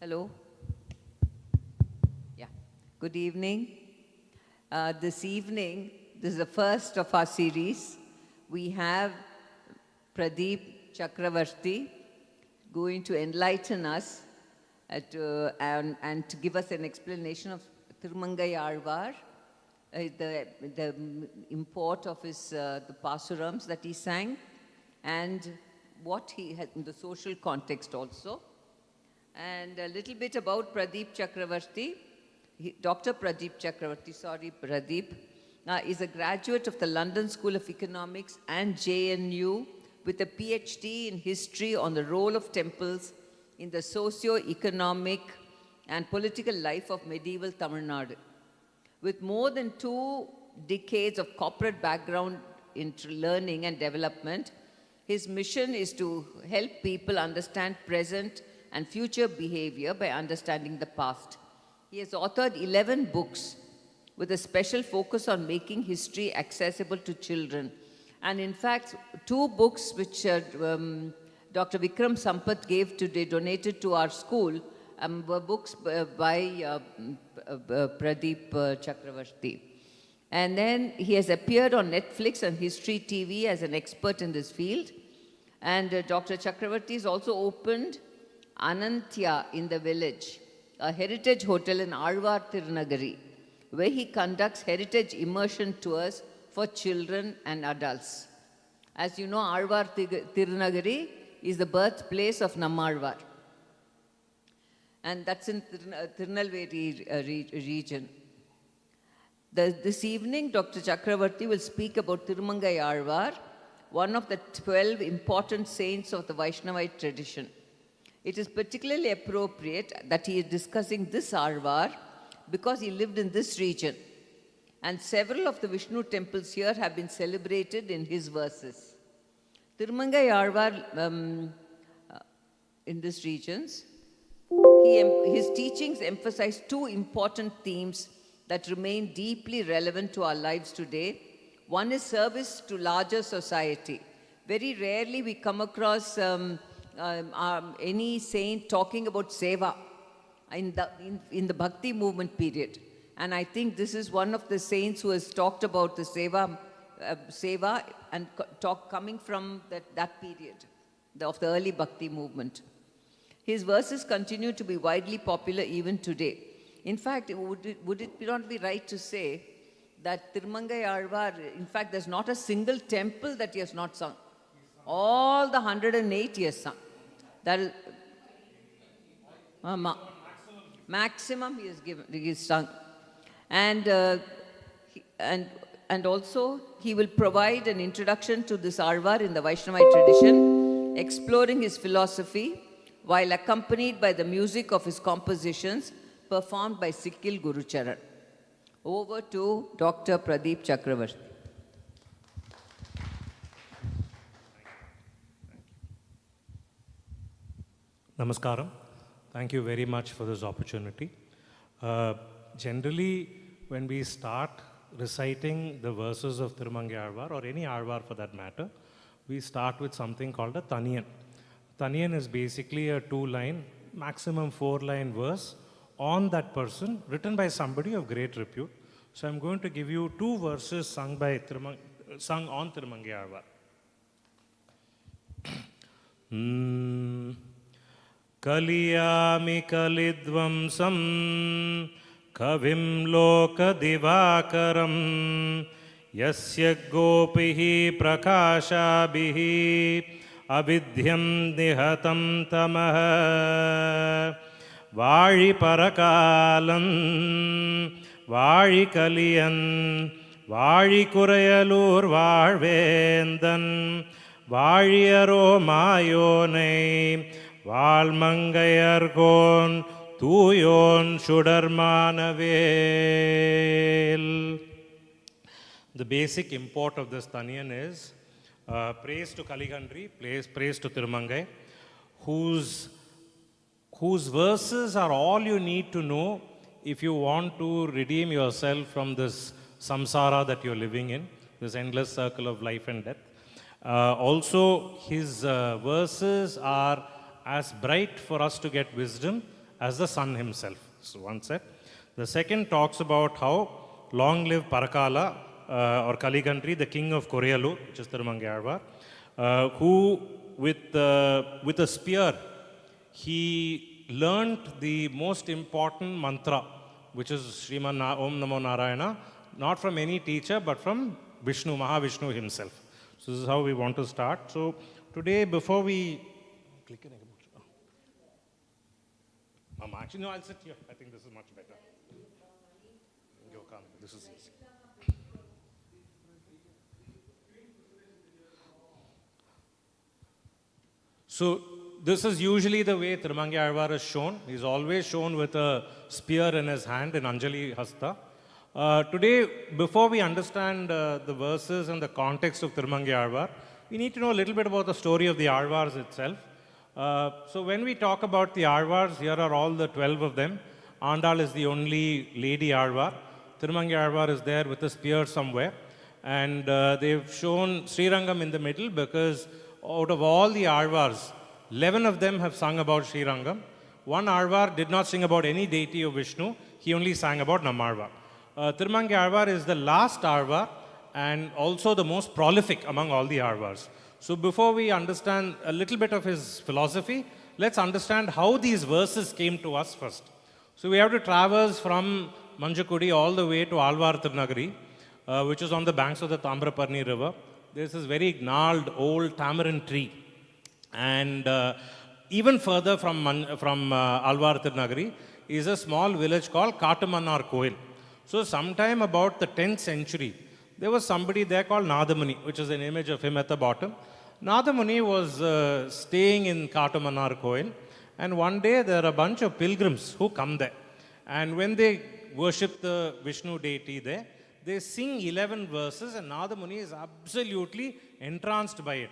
Hello. Yeah. Good evening. This evening, this is the first of our series. We have Pradeep Chakravarthy going to enlighten us and to give us an explanation of Thirumangai Alwar, the import of his the pasurams that he sang, and what he had in the social context also. And a little bit about Pradeep Chakravarthy. Dr. Pradeep Chakravarthy, Pradeep, is a graduate of the London School of Economics and JNU with a PhD in history on the role of temples in the socio-economic and political life of medieval Tamil Nadu. With more than 2 decades of corporate background in learning and development, his mission is to help people understand present and future behavior by understanding the past. He has authored 11 books with a special focus on making history accessible to children. And in fact, 2 books which Dr. Vikram Sampath gave today, donated to our school, were books by Pradeep Chakravarthy. And then he has appeared on Netflix and History TV as an expert in this field. And Dr. Chakravarthy has also opened Anantya in the Village, a heritage hotel in Alwar, Thirumangai, where he conducts heritage immersion tours for children and adults. As you know, Alwar, Thirumangai is the birthplace of Nammalwar. And that's in Tirunelveli region. This evening, Dr. Chakravarthy will speak about Thirumangai Alwar, one of the 12 important saints of the Vaishnavite tradition. It is particularly appropriate that he is discussing this Alwar because he lived in this region. And several of the Vishnu temples here have been celebrated in his verses. Thirumangai Alwar in these regions, his teachings emphasize 2 important themes that remain deeply relevant to our lives today. One is service to larger society. Very rarely we come across any saint talking about seva in the Bhakti movement period. And I think this is one of the saints who has talked about the seva and coming from that period of the early Bhakti movement. His verses continue to be widely popular even today. In fact, would it not be right to say that Thirumangai Alwar, in fact, there's not a single temple that he has not sung. All the 108 he has sung. That is maximum he has given, he has sung. And also he will provide an introduction to this Alwar in the Vaishnavite tradition, exploring his philosophy while accompanied by the music of his compositions performed by Sikkil Gurucharan. Over to Dr. Pradeep Chakravarthy. Namaskaram. Thank you very much for this opportunity. Generally, when we start reciting the verses of Thirumangai Alwar, or any Alwar for that matter, we start with something called a Taniyan. Taniyan is basically a 2-line, maximum 4-line verse on that person, written by somebody of great repute. So I'm going to give you 2 verses sung on Thirumangai Alwar. Kaliyami kalidvamsam kavim lokadivakaram yasya gopihi prakashabhihi avidyam nihatam tamah vaழி Parakalan வாழி கலியன் வாழி Kuraiyalur வாழ்வேந்தன் வாழியரோ மாயோனை வாழ்மங்கையர்கோன் தூயோன் சுடர்மானவேல். The basic import of this Taniyan is praise to Kaligandri, praise to Thirumangai, whose verses are all you need to know if you want to redeem yourself from this samsara that you're living in, this endless circle of life and death. Also, his verses are as bright for us to get wisdom as the sun himself. So one set. The second talks about how long live Parakala or Kaligantri, the king of Koreyalur, which is Thirumangai Alwar, who with a spear, he learnt the most important mantra, which is Sriman Om Namo Narayana, not from any teacher, but from Vishnu, Mahavishnu himself. So this is how we want to start. So today, before we... Actually, no, I'll sit here. I think this is much better. Go, come. This is easy. So this is usually the way Thirumangai Alwar is shown. He's always shown with a spear in his hand in Anjali Hasta. Today, before we understand the verses and the context of Thirumangai Alwar, we need to know a little bit about the story of the Alwars itself. So when we talk about the Alwars, here are all the 12 of them. Andal is the only lady Alwar. Thirumangai Alwar is there with a spear somewhere. And they've shown Srirangam in the middle because out of all the Alwars, 11 of them have sung about Srirangam. One Alwar did not sing about any deity of Vishnu. He only sang about Nammalvar. Thirumangai Alwar is the last Alwar and also the most prolific among all the Alwars. So before we understand a little bit of his philosophy, let's understand how these verses came to us first. So we have to traverse from Manjakudi all the way to Alwar Tirunagari, which is on the banks of the Tambraparni river. There's this very gnarled old tamarind tree. And even further from Alwar Tirunagari is a small village called Katumannar Koil. So sometime about the 10th century, there was somebody there called Nadamuni, which is an image of him at the bottom. Nadamuni was staying in Katumannar Koil, and one day there are a bunch of pilgrims who come there. And when they worship the Vishnu deity there, they sing 11 verses, and Nadamuni is absolutely entranced by it.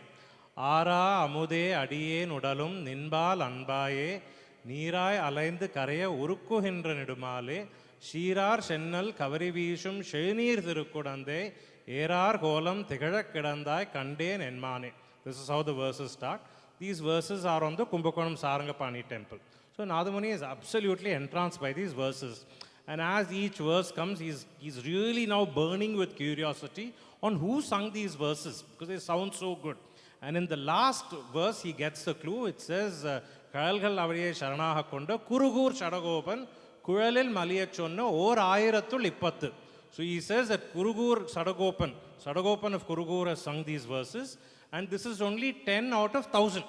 Ara amude adiye nudalum ninbal anbaye neerai alaindu karaya urukku hindra nidumale Shirar Shennal Kavari Vishum Shenir Thirukudande Erar Kolam Tigadak Kedandai Kanden Enmane. This is how the verses start. These verses are on the Kumbakonam Sarangapani temple. So Nadamuni is absolutely entranced by these verses. And as each verse comes, he's really now burning with curiosity on who sung these verses because they sound so good. And in the last verse, he gets the clue. It says, Kayalgal Avariye Sharanaha Konda Kurugur Shadagopan Kuralil Maliyachonna or Ayiratul Ippathu. So he says that Kurugur Sadagopan of Kurugur has sung these verses, and this is only 10 out of 1,000.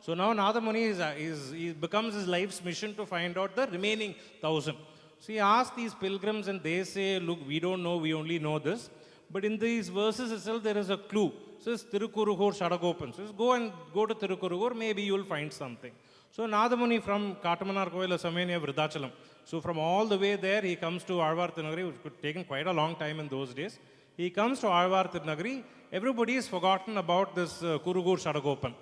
So now Nadamuni becomes his life's mission to find out the remaining 1,000. So he asks these pilgrims, and they say, look, we don't know, we only know this. But in these verses itself, there is a clue. So it's Tirukurugur Shadagopan. So go to Tirukurugur, maybe you'll find something. So Nadamuni from Katumannar Koil is Samenia Vridachalam. So from all the way there, he comes to Alwar Tirunagari, which could have taken quite a long time in those days. He comes to Alwar Tirunagari. Everybody has forgotten about this Kurugur Shadagopan.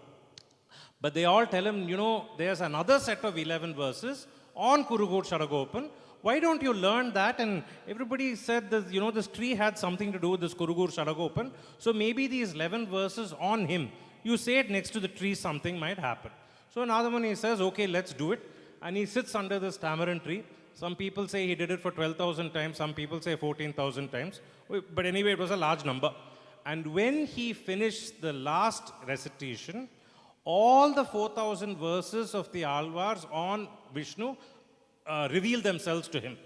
But they all tell him, there's another set of 11 verses on Kurugur Shadagopan. Why don't you learn that? And everybody said that, this tree had something to do with this Kurugur Shadagopan. So maybe these 11 verses on him, you say it next to the tree, something might happen. So Nadamuni says, okay, let's do it. And he sits under this tamarind tree. Some people say he did it for 12,000 times. Some people say 14,000 times. But anyway, it was a large number. And when he finished the last recitation, all the 4,000 verses of the Alwars on Vishnu reveal themselves to him.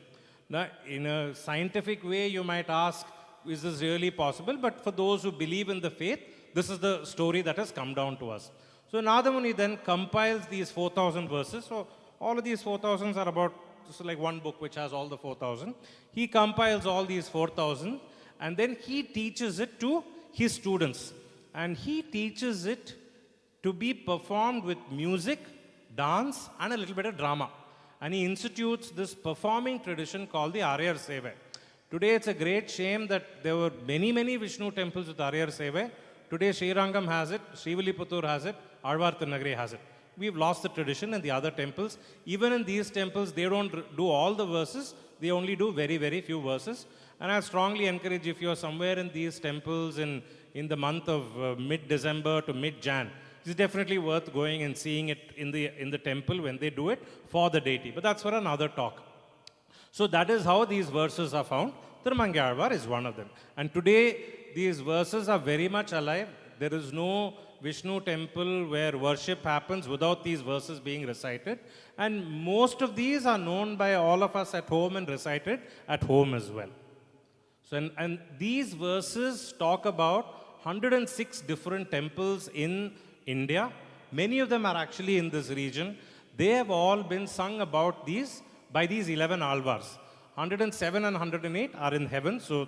Now, in a scientific way, you might ask, is this really possible? But for those who believe in the faith, this is the story that has come down to us. So Nadamuni then compiles these 4,000 verses. So all of these 4,000s are about, just like one book which has all the 4,000. He compiles all these 4,000 and then he teaches it to his students. And he teaches it to be performed with music, dance, and a little bit of drama. And he institutes this performing tradition called the Ariyar Seva. Today it's a great shame that there were many, many Vishnu temples with Ariyar Seva. Today Srirangam has it, Srivilliputtur has it, Alwar Tirunagari has it. We've lost the tradition in the other temples. Even in these temples, they don't do all the verses. They only do very, very few verses. And I strongly encourage, if you're somewhere in these temples in the month of mid-December to mid-Jan, It's definitely worth going and seeing it in the temple when they do it for the deity. But that's for another talk. So that is how these verses are found. Thirumangai Alwar is one of them. And today, these verses are very much alive. There is no Vishnu temple where worship happens without these verses being recited. And most of these are known by all of us at home and recited at home as well. So, and these verses talk about 106 different temples in India. Many of them are actually in this region. They have all been sung about these by these 11 Alvars. 107 and 108 are in heaven. So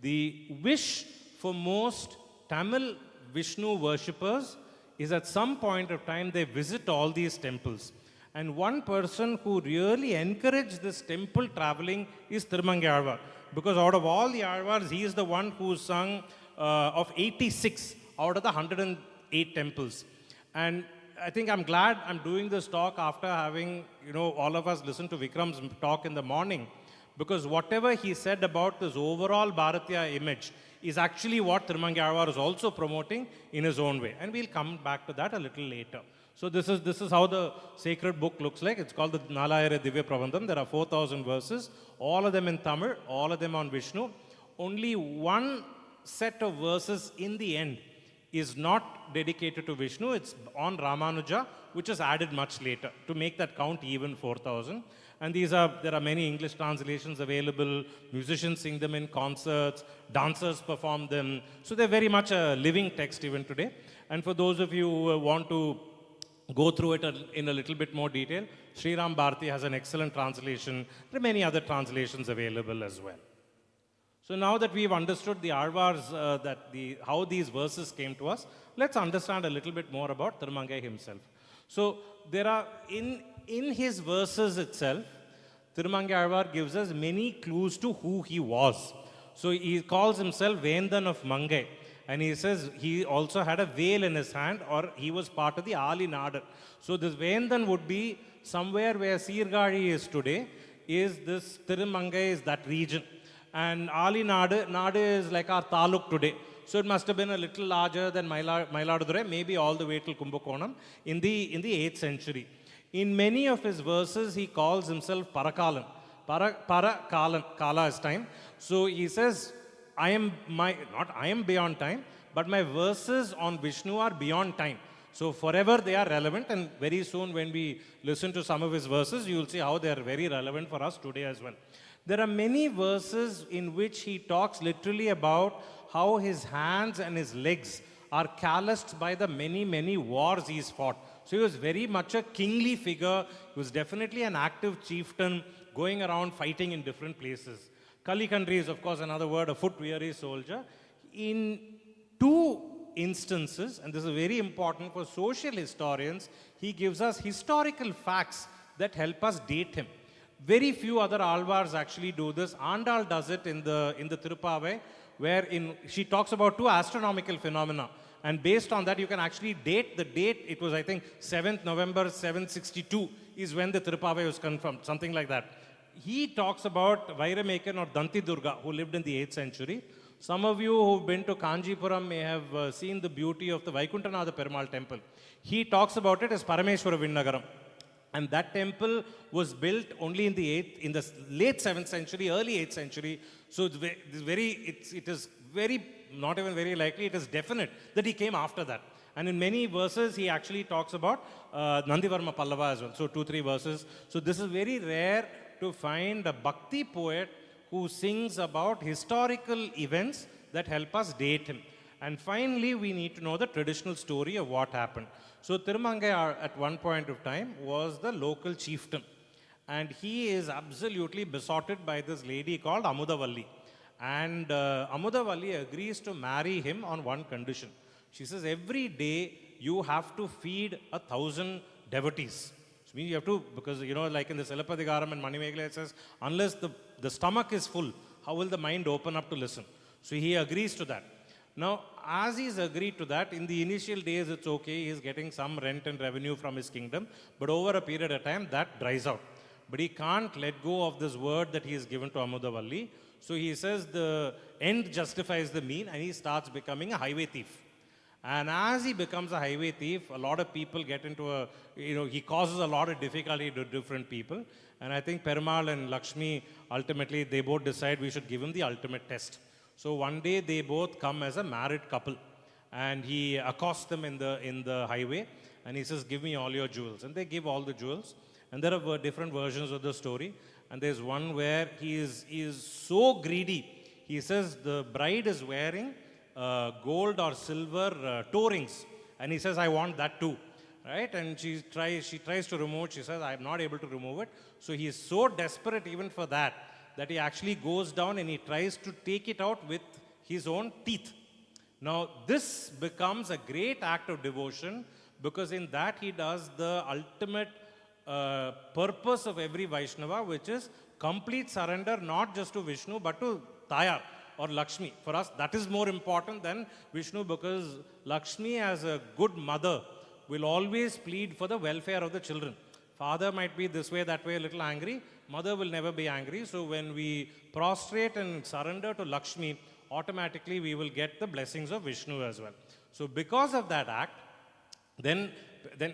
the wish for most Tamil Vishnu worshippers is at some point of time they visit all these temples. And one person who really encouraged this temple traveling is Thirumangai Alwar. Because out of all the Alvars, he is the one who sung of 86 out of the 108 temples. And I think I'm glad I'm doing this talk after having, all of us listen to Vikram's talk in the morning. Because whatever he said about this overall Bharatiya image is actually what Thirumangai Alwar is also promoting in his own way. And we'll come back to that a little later. So this is how the sacred book looks like. It's called the Nalayara Divya Prabandham. There are 4,000 verses, all of them in Tamil, all of them on Vishnu. Only one set of verses in the end is not dedicated to Vishnu. It's on Ramanuja, which is added much later to make that count even 4,000. And there are many English translations available. Musicians sing them in concerts. Dancers perform them. So they're very much a living text even today. And for those of you who want to go through it in a little bit more detail, Sri Ram Bharati has an excellent translation. There are many other translations available as well. So now that we've understood the Alvars, how these verses came to us, let's understand a little bit more about Thirumangai himself. So there are, in his verses itself, Thirumangai Alwar gives us many clues to who he was. So he calls himself Vendan of Mangai. And he says he also had a veil in his hand, or he was part of the Ali Nadu. So this Vendan would be somewhere where Sirgari is today, is this Thirumangai is that region. And Ali Nadu is like our Taluk today. So it must have been a little larger than Mailadurai, maybe all the way till Kumbakonam in the 8th century. In many of his verses, he calls himself Parakalan. Parakalan, Kala is time. So he says, I am beyond time, but my verses on Vishnu are beyond time. So forever they are relevant, and very soon when we listen to some of his verses, you will see how they are very relevant for us today as well. There are many verses in which he talks literally about how his hands and his legs are calloused by the many, many wars he's fought. So he was very much a kingly figure. He was definitely an active chieftain going around fighting in different places. Kalikandri is, of course, another word, a foot-weary soldier. In two instances, and this is very important for social historians, he gives us historical facts that help us date him. Very few other Alvars actually do this. Andal does it in the Tirupavai, where she talks about two astronomical phenomena. And based on that, you can actually date the date. It was, I think, 7th November 762 is when the Tirupavai was confirmed, something like that. He talks about Vairamekan or Danti Durga, who lived in the 8th century. Some of you who've been to Kanjipuram may have seen the beauty of the Vaikuntanatha Perumal temple. He talks about it as Parameshwara Vinnagaram. And that temple was built only in the late 7th century, early 8th century. So it is very, not even very likely, it is definite that he came after that. And in many verses, he actually talks about Nandivarma Pallava as well. So 2-3 verses. So this is very rare to find a bhakti poet who sings about historical events that help us date him. And finally, we need to know the traditional story of what happened. So Thirumangai at one point of time was the local chieftain. And he is absolutely besotted by this lady called Amudavalli. And Amudavalli agrees to marry him on one condition. She says, every day you have to feed 1,000 devotees. Which means you have to, because, like in the Silappadigaram and Manimegala, it says, unless the stomach is full, how will the mind open up to listen? So he agrees to that. Now, as he's agreed to that, in the initial days, it's okay, he's getting some rent and revenue from his kingdom, but over a period of time, that dries out. But he can't let go of this word that he has given to Amudavalli. So he says the end justifies the mean, and he starts becoming a highway thief. And as he becomes a highway thief, a lot of people get into he causes a lot of difficulty to different people. And I think Perumal and Lakshmi, ultimately, they both decide we should give him the ultimate test. So one day they both come as a married couple. And he accosts them in the highway. And he says, give me all your jewels. And they give all the jewels. And there are different versions of the story. And there's one where he is so greedy. He says the bride is wearing gold or silver toe rings. And he says, I want that too. Right? And she tries to remove it. She says, I'm not able to remove it. So he is so desperate even for that he actually goes down and he tries to take it out with his own teeth. Now, this becomes a great act of devotion because in that he does the ultimate purpose of every Vaishnava, which is complete surrender, not just to Vishnu, but to Tayar or Lakshmi. For us, that is more important than Vishnu because Lakshmi, as a good mother, will always plead for the welfare of the children. Father might be this way, that way, a little angry. Mother will never be angry. So when we prostrate and surrender to Lakshmi, automatically we will get the blessings of Vishnu as well. So because of that act, then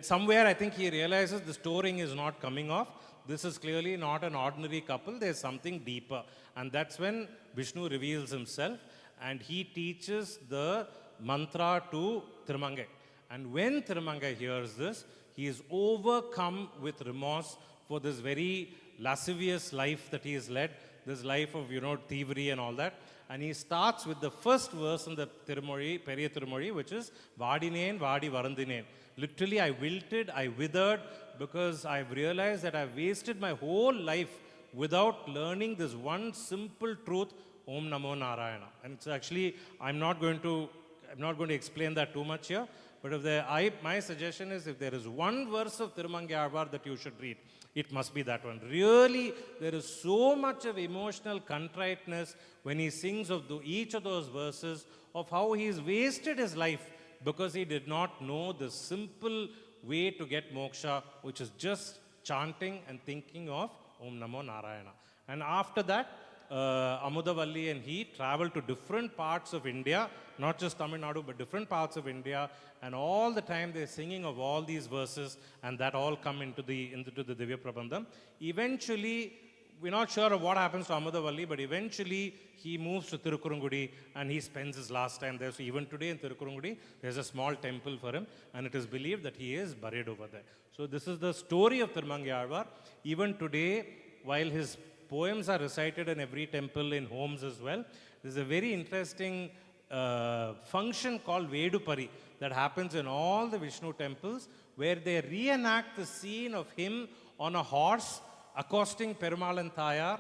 somewhere I think he realizes the storing is not coming off. This is clearly not an ordinary couple. There's something deeper. And that's when Vishnu reveals himself and he teaches the mantra to Thirumangai. And when Thirumangai hears this, he is overcome with remorse for this very lascivious life that he has led, this life of, thievery and all that. And he starts with the first verse in the Tirumozhi, Periya Tirumozhi, which is Vadineen, Vadi Varandineen. Literally, I wilted, I withered, because I've realized that I've wasted my whole life without learning this one simple truth, Om Namo Narayana. And it's actually, I'm not going to explain that too much here, but my suggestion is if there is one verse of Thirumangai Alwar that you should read, it must be that one. Really, there is so much of emotional contriteness when he sings of each of those verses of how he's wasted his life because he did not know the simple way to get moksha, which is just chanting and thinking of Om Namo Narayana. And after that, Amudavalli and he traveled to different parts of India, not just Tamil Nadu, but different parts of India, and all the time they're singing of all these verses, and that all come into the Divya Prabandham. Eventually, we're not sure of what happens to Amudavalli, but eventually he moves to Thirukurungudi and he spends his last time there. So even today in Thirukurungudi, there's a small temple for him, and it is believed that he is buried over there. So this is the story of Thirumangai Alwar. Even today, while his poems are recited in every temple, in homes as well, there's a very interesting function called Vedupari that happens in all the Vishnu temples, where they reenact the scene of him on a horse accosting Perumal and Tayar,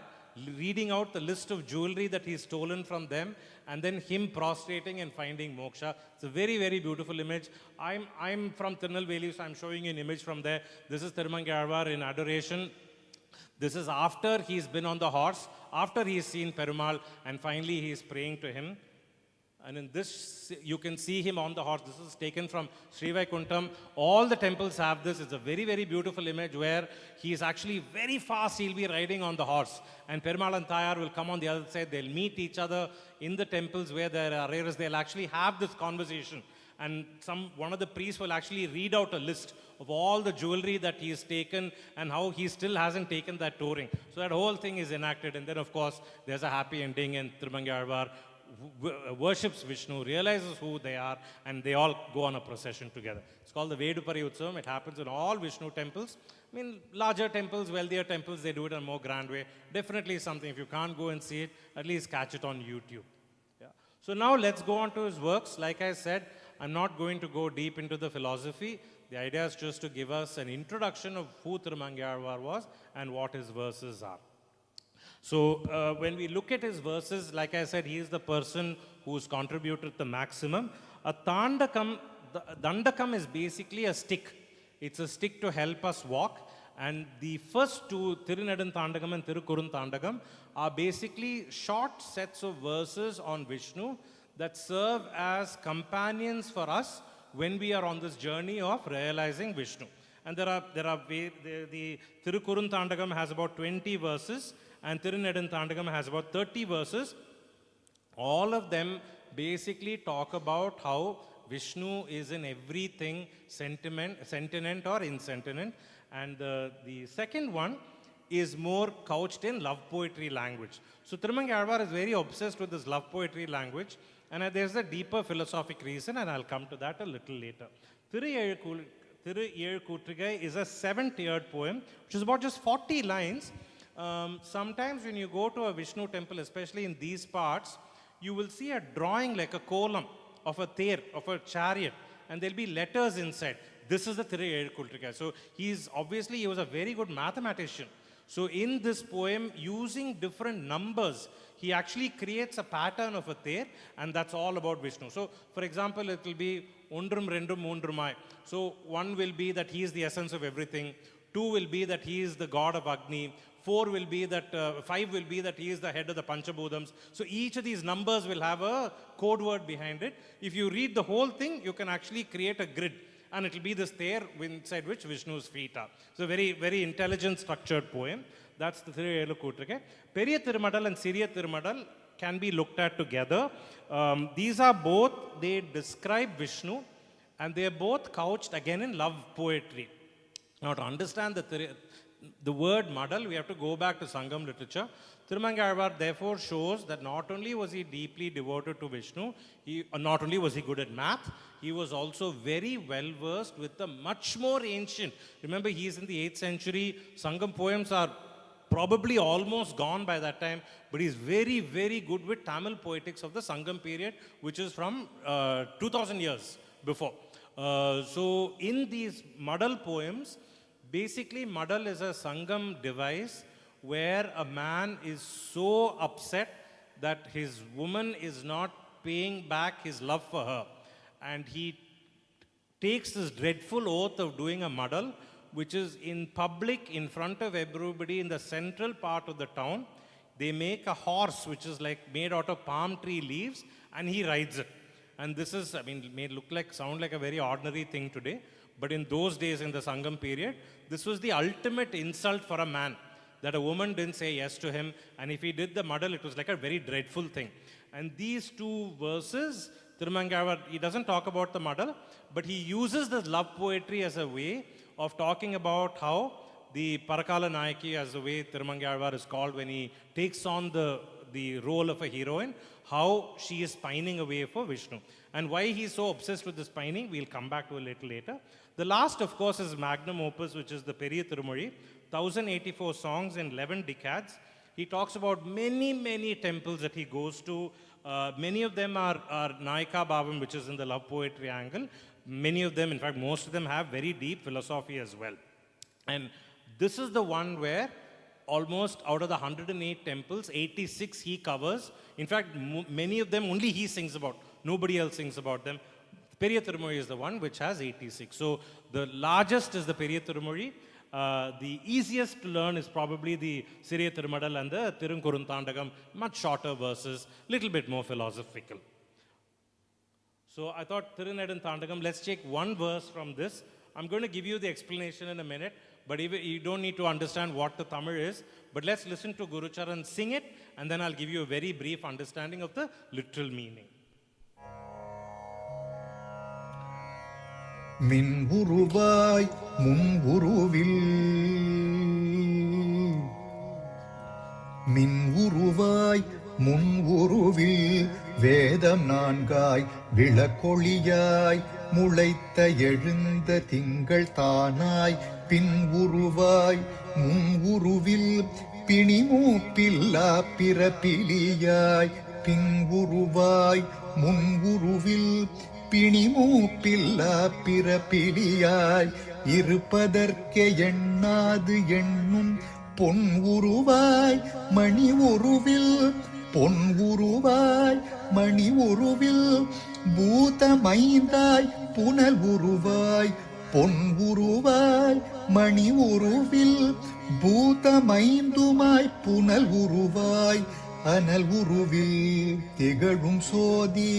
reading out the list of jewelry that he's stolen from them, and then him prostrating and finding moksha. It's a very, very beautiful image. I'm from Tirunelveli, so I'm showing you an image from there. This is Thirumangai Alwar in adoration. This is after he's been on the horse, after he's seen Perumal, and finally he's praying to him. And in this, you can see him on the horse. This is taken from Sri Vaikuntham. All the temples have this. It's a very, very beautiful image where he is actually very fast. He'll be riding on the horse. And Perumal and Tayar will come on the other side. They'll meet each other in the temples where there are arrears. They'll actually have this conversation. And one of the priests will actually read out a list of all the jewelry that he has taken and how he still hasn't taken that touring. So that whole thing is enacted. And then, of course, there's a happy ending, and Thirumangai Alwar worships Vishnu, realizes who they are, and they all go on a procession together. It's called the Vedupari Utsavam. It happens in all Vishnu temples. I mean, larger temples, wealthier temples, they do it in a more grand way. Definitely something, if you can't go and see it, at least catch it on YouTube. Yeah. So now let's go on to his works. Like I said, I'm not going to go deep into the philosophy. The idea is just to give us an introduction of who Thirumangai Alwar was and what his verses are. So when we look at his verses, like I said, he is the person who's contributed the maximum. A dandakam is basically a stick. It's a stick to help us walk. And the first two, Tirunedun Tandakam and Thirukurun Tandakam, are basically short sets of verses on Vishnu that serve as companions for us when we are on this journey of realizing Vishnu. And the Thirukurun Tandakam has about 20 verses, and Tirunedun Tandakam has about 30 verses. All of them basically talk about how Vishnu is in everything sentient or insentient. And the second one is more couched in love poetry language. So Thirumangai Alwar is very obsessed with this love poetry language, and there's a deeper philosophic reason, and I'll come to that a little later. Thiru Kootrigai is a 7-tiered poem, which is about just 40 lines. Sometimes when you go to a Vishnu temple, especially in these parts, you will see a drawing like a column of a ther, of a chariot, and there'll be letters inside. This is the Thiru Kootrigai. So he was a very good mathematician. So in this poem, using different numbers, he actually creates a pattern of a ther, and that's all about Vishnu. So for example, it will be Undrum Rendum Mundrumai. So 1 will be that he is the essence of everything. 2 will be that he is the god of Agni. 4 will be that, 5 will be that he is the head of the Panchabhutams. So each of these numbers will have a code word behind it. If you read the whole thing, you can actually create a grid. And it will be this ther inside which Vishnu's feet are. So a very, very intelligent, structured poem. That's the Thiru Kootrigai. Periya Thirumadal and Siriya Thirumadal can be looked at together. These are both, they describe Vishnu, and they are both couched again in love poetry. Now to understand the word madal, we have to go back to Sangam literature. Thirumangai Alwar therefore shows that not only was he deeply devoted to Vishnu, not only was he good at math, he was also very well versed with the much more ancient. Remember, he is in the 8th century. Sangam poems are probably almost gone by that time, but he's very, very good with Tamil poetics of the Sangam period, which is from 2000 years before. So in these madal poems, basically madal is a Sangam device where a man is so upset that his woman is not paying back his love for her. And he takes this dreadful oath of doing a madal, which is in public, in front of everybody, in the central part of the town. They make a horse, which is like made out of palm tree leaves, and he rides it. And this is, it may sound like a very ordinary thing today, but in those days, in the Sangam period, this was the ultimate insult for a man, that a woman didn't say yes to him, and if he did the madal, it was like a very dreadful thing. And these two verses, Thirumangai Alwar, he doesn't talk about the madal, but he uses the love poetry as a way of talking about how the Parakala Nayaki, as the way Thirumangai Alwar is called when he takes on the role of a heroine, how she is pining away for Vishnu. And why he's so obsessed with this pining, we'll come back to a little later. The last, of course, is magnum opus, which is the Periya Thirumozhi, 1084 songs in 11 decades. He talks about many, many temples that he goes to. Many of them are Nayaka Bhavam, which is in the love poetry angle. Many of them, in fact, most of them have very deep philosophy as well. And this is the one where almost out of the 108 temples, 86 he covers. In fact, many of them only he sings about. Nobody else sings about them. Periya Thirumozhi is the one which has 86. So the largest is the Periya Thirumozhi. The easiest to learn is probably the Siriya Thirumadal and the Tirunkurunthandagam, much shorter verses, little bit more philosophical. So I thought Tirunedun Thandagam, let's take one verse from this. I'm going to give you the explanation in a minute, but you don't need to understand what the Tamil is. But let's listen to Guru Charan sing it, and then I'll give you a very brief understanding of the literal meaning. Min uruvai mun uruvil Min uruvai mun uruvil Vedam நான்காய் விளக்கொளியாய் முளைத்த எழுந்த திங்கள் தானாய் பின் உருவாய் முன் உருவில் பிணிமூப்பில்லா பிறப்பிலியாய் பின் உருவாய் முன் உருவில் பிணிமூப்பில்லா பிறப்பிலியாய் இருப்பதற்கே எண்ணாது எண்ணும் பொன் உருவாய் மணி உருவில் பொன் உருவாய் மணி உருவில் பூதமைந்தாய் புனல் உருவாய் பொன் உருவாய் மணி உருவில் பூதமைந்துமாய் புனல் உருவாய் அனல் உருவில் திகழும் சோதி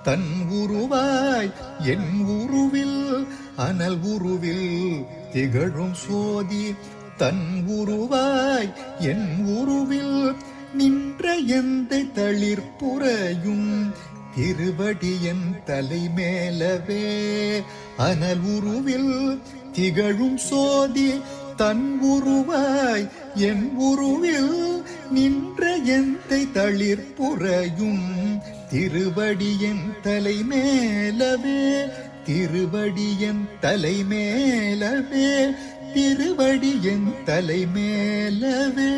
தன் உருவாய் என் உருவில் அனல் உருவில் திகழும் சோதி தன் உருவாய் என் உருவில் நின்ற எந்தை தளிர்ப்புறையும் திருவடி என் தலைமேலவே அனல் உருவில் திகழும் சோதி தன் உருவாய் என் உருவில் நின்ற எந்தை தளிர்ப்புறையும் திருவடி என் தலைமேலவே திருவடி என் தலைமேலவே திருவடி என் தலைமேலவே.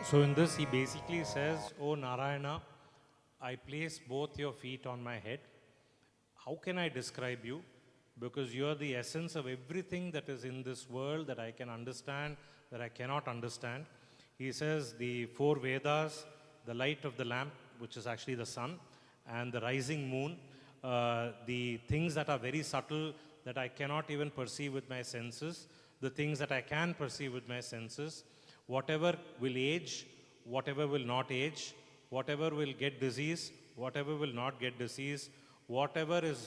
So in this he basically says, "O Narayana, I place both your feet on my head. How can I describe you? Because you are the essence of everything that is in this world that I can understand, that I cannot understand." He says the four Vedas, the light of the lamp, which is actually the sun, and the rising moon, the things that are very subtle that I cannot even perceive with my senses, the things that I can perceive with my senses, whatever will age, whatever will not age, whatever will get disease, whatever will not get disease, whatever is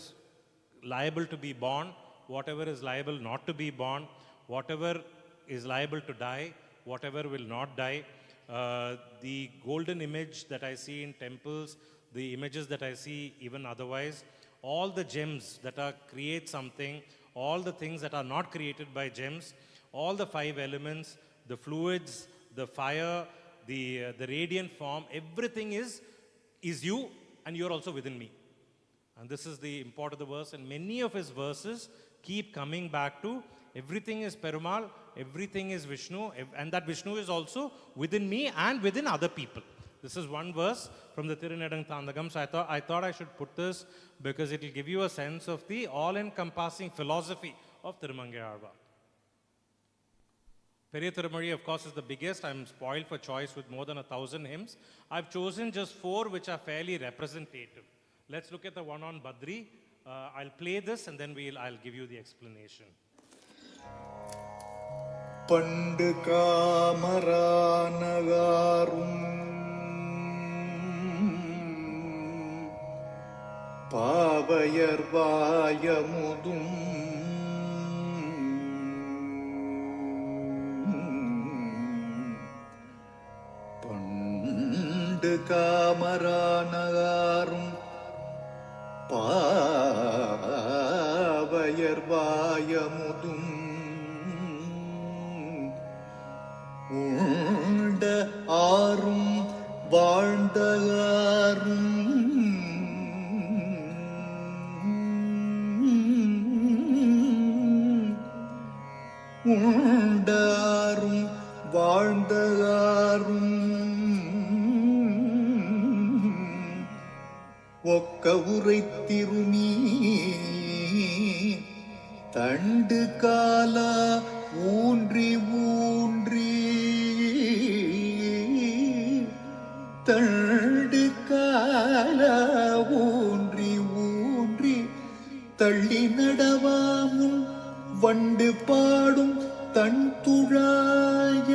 liable to be born, whatever is liable not to be born, whatever is liable to die, whatever will not die, the golden image that I see in temples, the images that I see even otherwise, all the gems that are create something, all the things that are not created by gems, all the five elements, the fluids, the fire, the radiant form, everything is you, and you're also within me. And this is the import of the verse. And many of his verses keep coming back to everything is Perumal, everything is Vishnu, and that Vishnu is also within me and within other people. This is one verse from the Tirunedanthandagam. So I thought I should put this because it will give you a sense of the all-encompassing philosophy of Thirumangai Alwar. Periya Tirumazhi, of course, is the biggest. I'm spoiled for choice with more than 1,000 hymns. I've chosen just 4 which are fairly representative. Let's look at the one on Badri. I'll play this and then I'll give you the explanation. பண்டு காமரானகாரும் பாவையர் வாயமுதும் பண்டு காமரானகாரும் பாவையர் வாயமுதும் உண்ட ஆறும் வாழ்ந்தகாரும் உண்டாரும் வாழ்ந்தகாரும் ஒக்க உரைத்திருமீ தண்டு காலா ஊன்றி ஊன்றி தண்டு காலா ஊன்றி ஊன்றி தள்ளி நடவாமும் வண்டு பாடும் தன் துழாய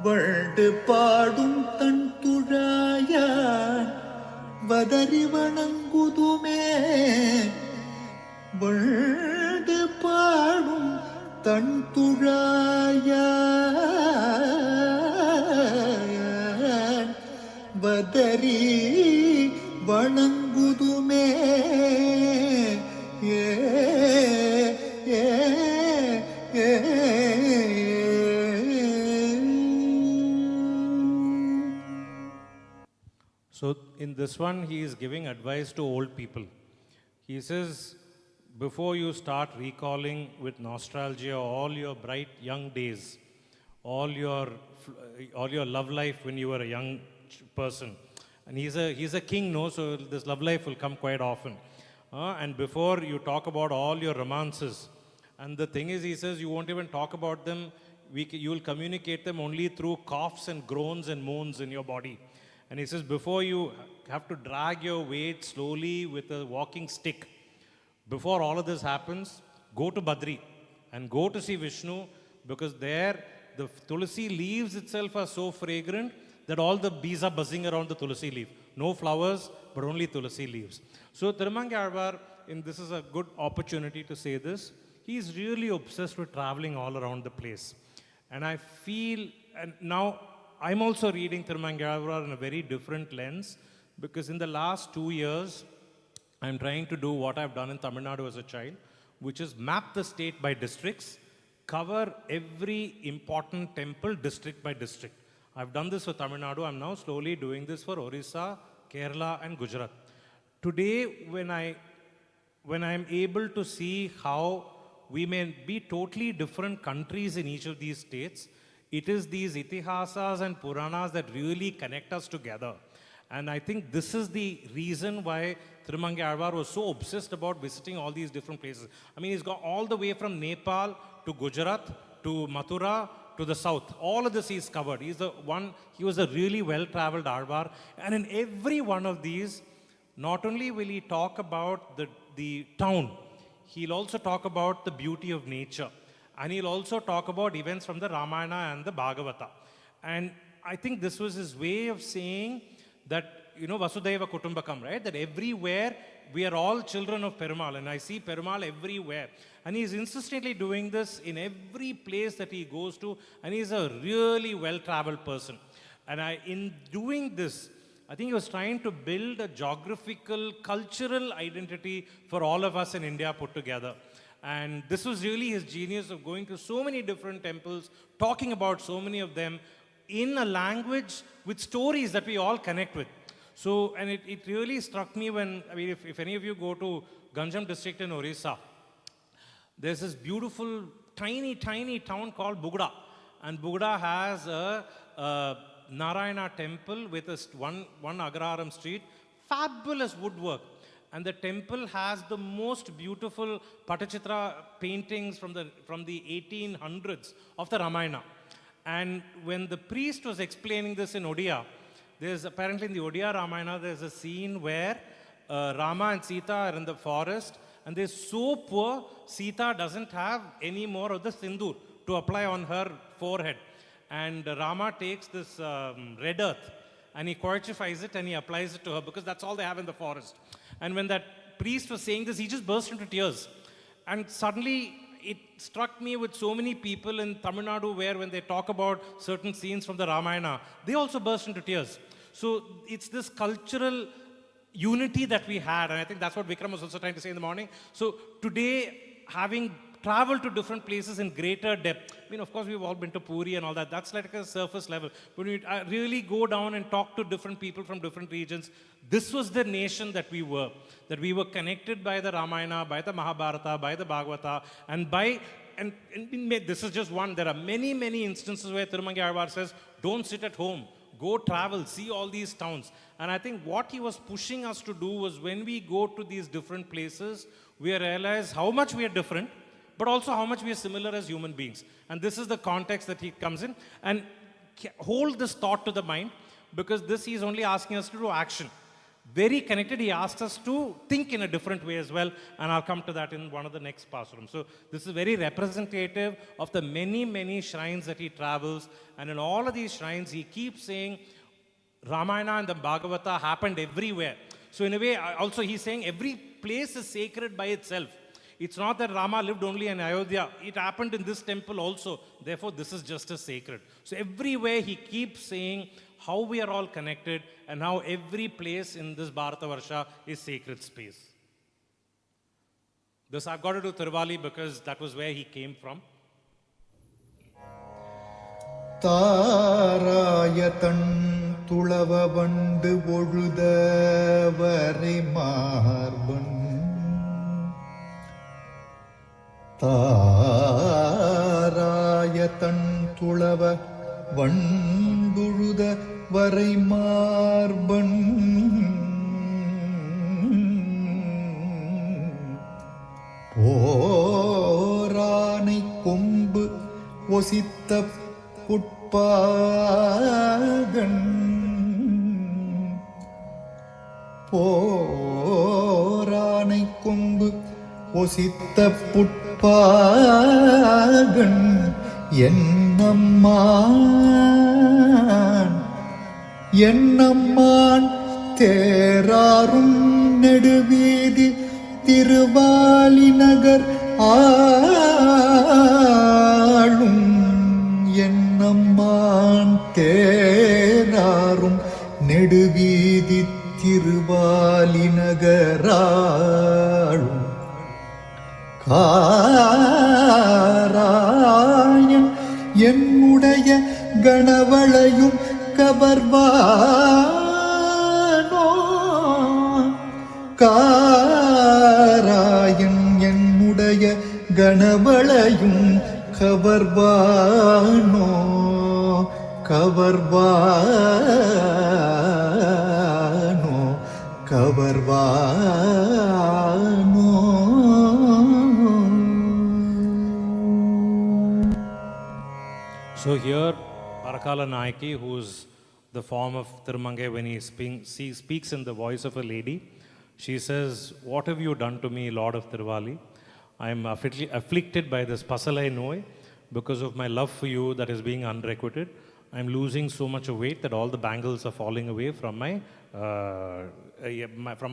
வண்டு பாடும் தன் துழாய வதறி வணங்குதுமே வண்டு பாடும் தன் துழாய வதறி வணங்குதுமே ஏ ஏ ஏ. So in this one, he is giving advice to old people. He says, before you start recalling with nostalgia all your bright young days, all your love life when you were a young person, and he's a king, no? So this love life will come quite often. And before you talk about all your romances, and the thing is, he says, you won't even talk about them. You will communicate them only through coughs and groans and moans in your body. And he says, before you have to drag your weight slowly with a walking stick, before all of this happens, go to Badri and go to see Vishnu, because there the tulsi leaves itself are so fragrant that all the bees are buzzing around the tulsi leaf. No flowers, but only tulsi leaves. So Thirumangai Alwar and this is a good opportunity to say this, he's really obsessed with traveling all around the place. And I feel, and now I'm also reading Thirumangai Alwar in a very different lens, because in the last 2 years, I'm trying to do what I've done in Tamil Nadu as a child, which is map the state by districts, cover every important temple district by district. I've done this for Tamil Nadu. I'm now slowly doing this for Orissa, Kerala, and Gujarat. Today, when I'm able to see how we may be totally different countries in each of these states, it is these itihasas and puranas that really connect us together. And I think this is the reason why Thirumangai Alwar was so obsessed about visiting all these different places. I mean, he's got all the way from Nepal to Gujarat to Mathura to the south. All of this he's covered. He was a really well-traveled Alwar. And in every one of these, not only will he talk about the town, he'll also talk about the beauty of nature. And he'll also talk about events from the Ramayana and the Bhagavata. And I think this was his way of saying that, Vasudhaiva Kutumbakam, right? That everywhere we are all children of Perumal, and I see Perumal everywhere. And he's insistently doing this in every place that he goes to, and he's a really well-traveled person. And in doing this, I think he was trying to build a geographical, cultural identity for all of us in India put together. And this was really his genius of going to so many different temples, talking about so many of them, in a language with stories that we all connect with. So, and it really struck me when, if any of you go to Ganjam district in Orissa, there's this beautiful, tiny town called Bugda. And Bugda has a Narayana temple with one Agraram street, fabulous woodwork. And the temple has the most beautiful Patachitra paintings from the 1800s of the Ramayana. And when the priest was explaining this in Odia, there's apparently in the Odia Ramayana, there's a scene where Rama and Sita are in the forest, and they're so poor, Sita doesn't have any more of the sindoor to apply on her forehead. And Rama takes this red earth, and he coachifies it, and he applies it to her, because that's all they have in the forest. And when that priest was saying this, he just burst into tears. And suddenly, it struck me with so many people in Tamil Nadu where when they talk about certain scenes from the Ramayana, they also burst into tears. So it's this cultural unity that we had, and I think that's what Vikram was also trying to say in the morning. So today, having traveled to different places in greater depth, of course, we've all been to Puri and all that. That's like a surface level. But when we really go down and talk to different people from different regions, this was the nation that we were connected by the Ramayana, by the Mahabharata, by the Bhagavata, and this is just one. There are many, many instances where Thirumangai Alwar says, don't sit at home. Go travel, see all these towns. And I think what he was pushing us to do was when we go to these different places, we realize how much we are different, but also how much we are similar as human beings. And this is the context that he comes in. And hold this thought to the mind, because this he's only asking us to do action. Very connected, he asks us to think in a different way as well, and I'll come to that in one of the next pastorums. So this is very representative of the many, many shrines that he travels, and in all of these shrines, he keeps saying, Ramayana and the Bhagavata happened everywhere. So in a way, also he's saying every place is sacred by itself. It's not that Rama lived only in Ayodhya. It happened in this temple also. Therefore, this is just as sacred. So everywhere he keeps saying how we are all connected and how every place in this Bharatavarsha is sacred space. This I've got to do Tiruvali because that was where he came from. தாராயதன் துளவ வண்டு பொழுத வரை மார்பன் தாராயதன் துளவ வண்டுழுத வரை மார்பன் போரானை கொம்பு ஒசித்த புட்பாகன் போரானை கொம்பு ஒசித்த புட்பாகன் என்னம்மான் தேராரும் நெடுவீதி திருவாலி நகர் ஆளும் என்னம்மான் தேராரும் நெடுவீதி திருவாலி நகராளும் காராயன் என்னுடைய கணவளையும் கவர்வானோ காராயன் என்னுடைய கணவளையும் கவர்வானோ கவர்வானோ கவர்வானோ. So here, Parakala Nayaki, who's the form of Thirumangai when he speaks in the voice of a lady, she says, "What have you done to me, Lord of Tiruvali? I am afflicted by this pasalai noi because of my love for you that is being unrequited. I am losing so much of weight that all the bangles are falling away from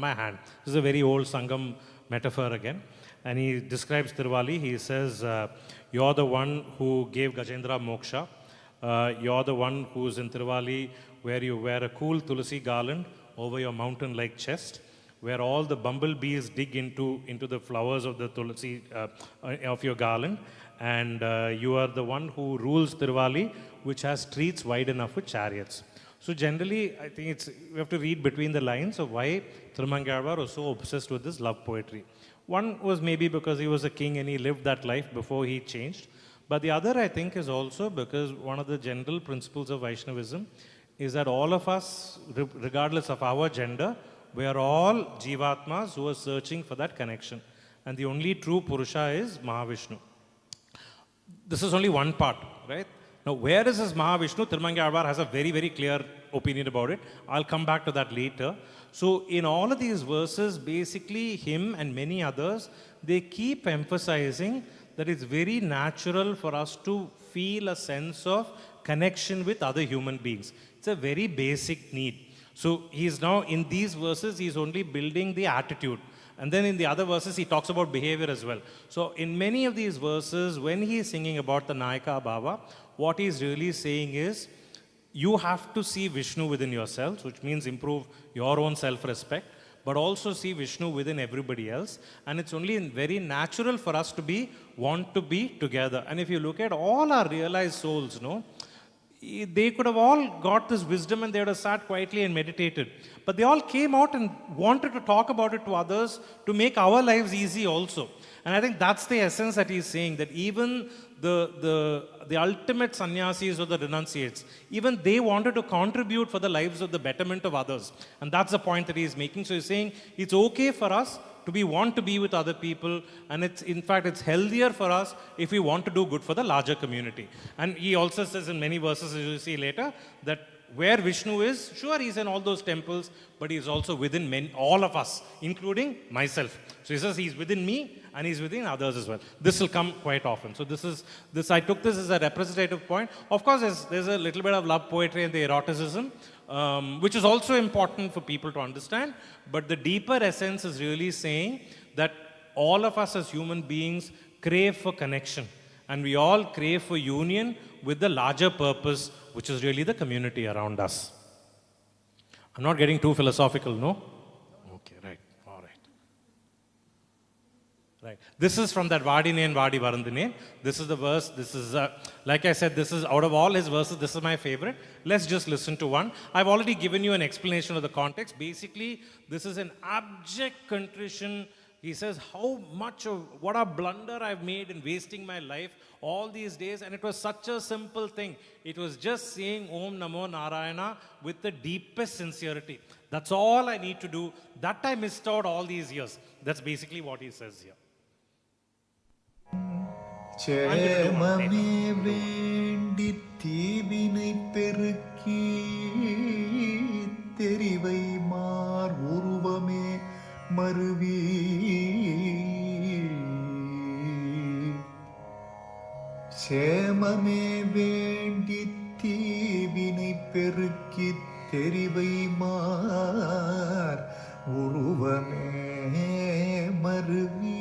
my hand." This is a very old Sangam metaphor again. And he describes Tiruvali. He says, "You're the one who gave Gajendra moksha. You're the one who's in Tiruvali where you wear a cool tulsi garland over your mountain-like chest, where all the bumblebees dig into the flowers of the tulsi of your garland. And you are the one who rules Tiruvali, which has streets wide enough for chariots." So generally, I think we have to read between the lines of why Thirumangai Alwar was so obsessed with this love poetry. One was maybe because he was a king and he lived that life before he changed. But the other, I think, is also because one of the general principles of Vaishnavism is that all of us, regardless of our gender, we are all Jivatmas who are searching for that connection. And the only true Purusha is Mahavishnu. This is only one part, right? Now, where is this Mahavishnu? Thirumangai Alwar has a very, very clear opinion about it. I'll come back to that later. So, in all of these verses, basically, him and many others, they keep emphasizing that it's very natural for us to feel a sense of connection with other human beings. It's a very basic need. So, he's now, in these verses, he's only building the attitude. And then in the other verses, he talks about behavior as well. So in many of these verses, when he is singing about the Nayaka Bhava, what he's really saying is, you have to see Vishnu within yourselves, which means improve your own self-respect, but also see Vishnu within everybody else. And it's only very natural for us to want to be together. And if you look at all our realized souls, they could have all got this wisdom and they would have sat quietly and meditated. But they all came out and wanted to talk about it to others to make our lives easy also. And I think that's the essence that he's saying, that even the ultimate sannyasis or the renunciates, even they wanted to contribute for the lives of the betterment of others. And that's the point that he's making. So he's saying it's okay for us to want to be with other people, and in fact it's healthier for us if we want to do good for the larger community. And he also says in many verses, as you'll see later, that where Vishnu is, sure, he's in all those temples, but he's also within all of us, including myself. So he says he's within me and he's within others as well. This will come quite often. So I took this as a representative point. Of course, there's a little bit of love poetry and the eroticism, which is also important for people to understand. But the deeper essence is really saying that all of us as human beings crave for connection. And we all crave for union with the larger purpose, which is really the community around us. I'm not getting too philosophical, no? Okay, right. All right. Right. This is from that Vadine and Vadi Varandine. This is the verse. This is, like I said, this is out of all his verses, this is my favorite. Let's just listen to one. I've already given you an explanation of the context. Basically, this is an abject contrition. He says, what a blunder I've made in wasting my life all these days. And it was such a simple thing. It was just saying Om Namo Narayana with the deepest sincerity. That's all I need to do. That I missed out all these years. That's basically what he says here. சேமமே வேண்டி தீவினை பெருக்கி தெரிவை மார் உருவமே மருவி சேமமே வேண்டி தீவினை பெருக்கி தெரிவை மார் உருவமே மருவி மருவி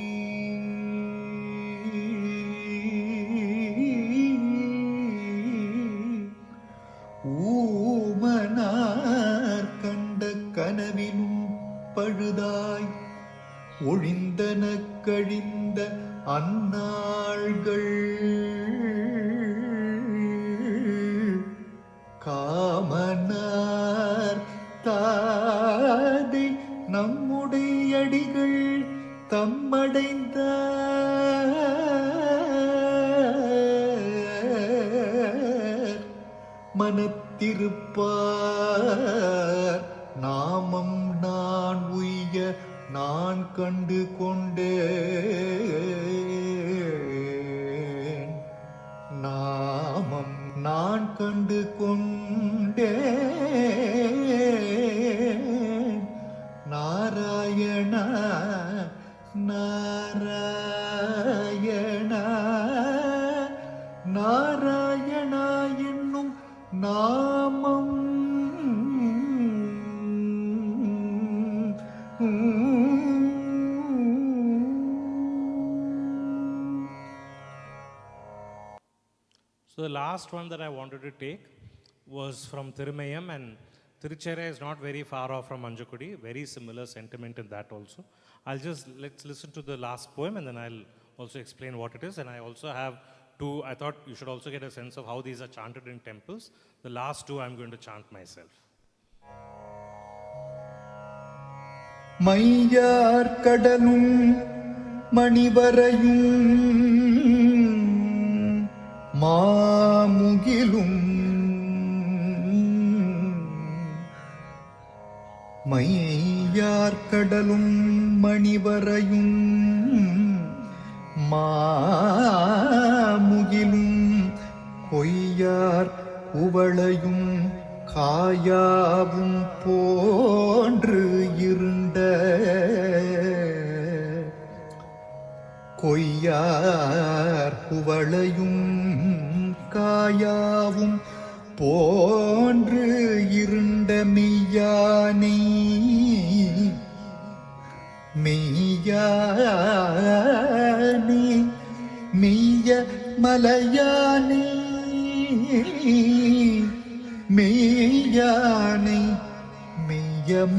ஊமனார் கண்ட கனவிலும் பழுதாய் ஒழிந்தன கழிந்த அந்நாள்கள் காமனார் தாதை நம்முடைய அடிகள் தம்மடைந்த மனத்திருப்பார் நாமம் நான் உய்ய நான் கண்டு கொண்டேன் நாமம் நான் கண்டு கொண்டேன் நாராயணா நாராயணா நாராயணா என்னும் நாமம் So the last one that I wanted to take was from Thirumayam, and Tiruchera is not very far off from Manjakudi, very similar sentiment in that also. Let's listen to the last poem and then I'll also explain what it is. And I also have two, I thought you should also get a sense of how these are chanted in temples. The last two I'm going to chant myself. Maiyar கடலும் மணிவரையும் மாமுகிலும் மையார் கடலும் மணிவரையும் மாமுகிலும் கொய்யார் குவளையும் காயாவும் போன்று இருண்ட கொய்யார் குவளையும் காயாவும் போன்று இருண்ட மெய்யானை மெய்யானை மெய்ய மலையானை மெய்யானை மெய்யமலையானி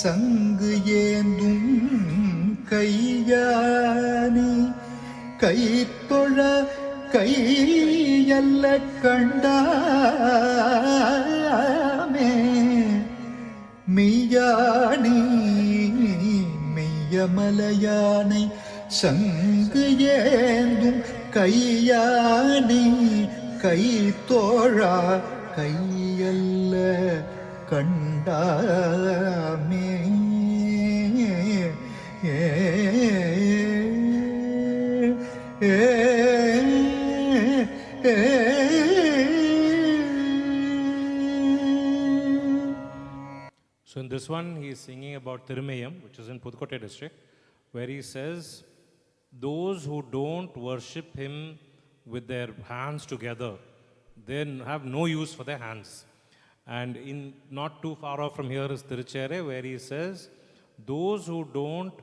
சங்கு ஏந்தும் கையானி கைத்தொழ கையல்ல கண்டாமே மெய்யானி மெய்யமலையானை சங்கு ஏந்தும் கையானி கைத்தோழா கையல்ல கண்டாமே So in this one, he is singing about Thirumayam, which is in Pudukkottai district, where he says, those who don't worship him with their hands together, they have no use for their hands. And in not too far off from here is Tiruchere, where he says, those who don't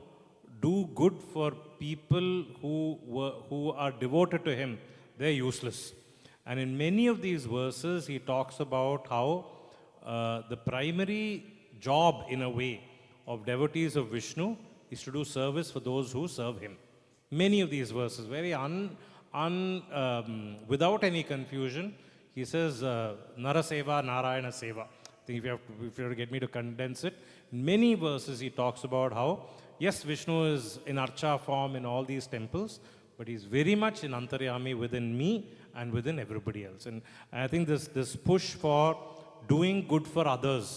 do good for people who are devoted to him, they're useless. And in many of these verses, he talks about how the primary job, in a way, of devotees of Vishnu is to do service for those who serve him. Many of these verses, very without any confusion, he says, Nara Seva, Narayana Seva. I think if you have to get me to condense it, in many verses he talks about how, yes, Vishnu is in Archa form in all these temples, but he's very much in Antaryami within me and within everybody else. And I think this push for doing good for others,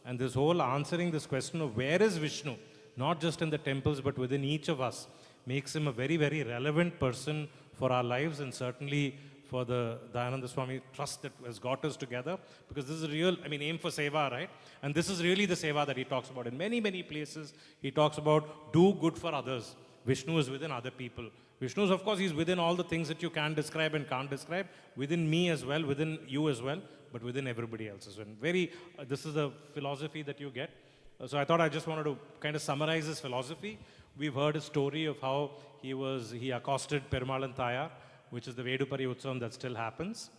and this whole answering this question of where is Vishnu, not just in the temples but within each of us, makes him a very, very relevant person for our lives, and certainly for the Dayananda Swami trust that has got us together, because this is a real, aim for seva, right? And this is really the seva that he talks about. In many, many places, he talks about do good for others. Vishnu is within other people. Vishnu is, of course, he's within all the things that you can describe and can't describe, within me as well, within you as well, but within everybody else as well. This is the philosophy that you get. So I thought I just wanted to kind of summarize his philosophy. We've heard a story of how he accosted Perumalan Thayar, which is the Vedupari Utsavam that still happens.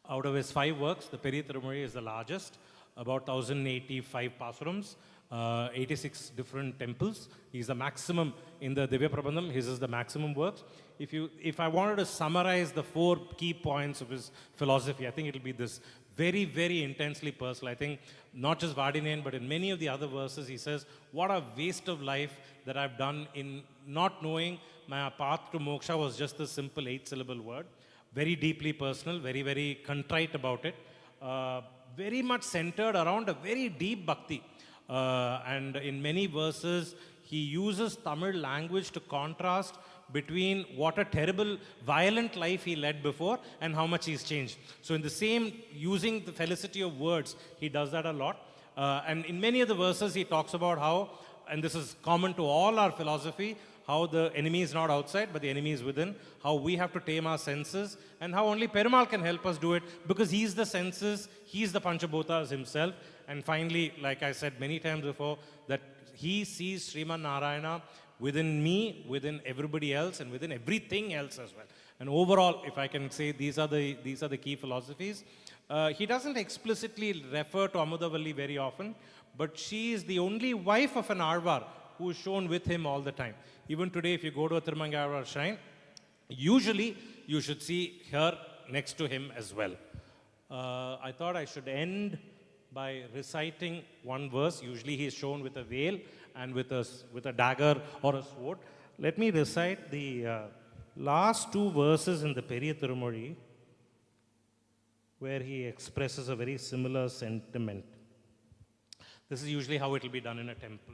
Out of his 5 works, the Periya Tirumozhi is the largest, about 1085 pasurams, 86 different temples. He's the maximum in the Divya Prabandham. His is the maximum works. If I wanted to summarize the 4 key points of his philosophy, I think it'll be this: very, very intensely personal. I think not just Vardinayan, but in many of the other verses, he says, what a waste of life that I've done in not knowing my path to moksha was just a simple 8-syllable word. Very deeply personal, very, very contrite about it. Very much centered around a very deep bhakti. And in many verses, he uses Tamil language to contrast between what a terrible, violent life he led before and how much he's changed. So in the same, using the felicity of words, he does that a lot. And in many of the verses, he talks about how, and this is common to all our philosophy, how the enemy is not outside, but the enemy is within, how we have to tame our senses, and how only Perumal can help us do it, because he's the senses, he's the Panchabhutas himself. And finally, like I said many times before, that he sees Sriman Narayana within me, within everybody else, and within everything else as well. And overall, if I can say, these are the key philosophies. He doesn't explicitly refer to Amudavalli very often, but she is the only wife of an Alwar who is shown with him all the time. Even today, if you go to a Thirumangai Alwar shrine, usually you should see her next to him as well. I thought I should end by reciting one verse. Usually he is shown with a veil and with a dagger or a sword. Let me recite the last 2 verses in the Periya Tirumozhi, where he expresses a very similar sentiment. This is usually how it will be done in a temple.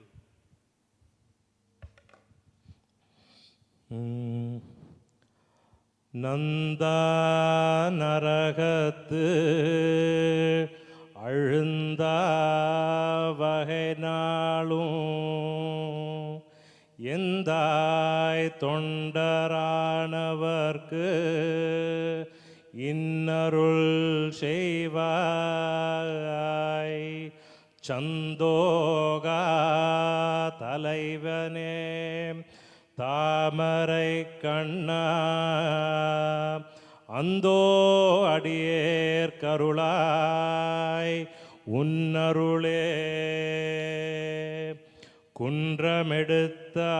Nanda Naragathu Azhunda Vahenalum Endai Tondaraanavarku Innarul Seivai Chandoga Thalaivane Tamarai Kanna Ando Adiyer Karulai Unnarule Kundramedutha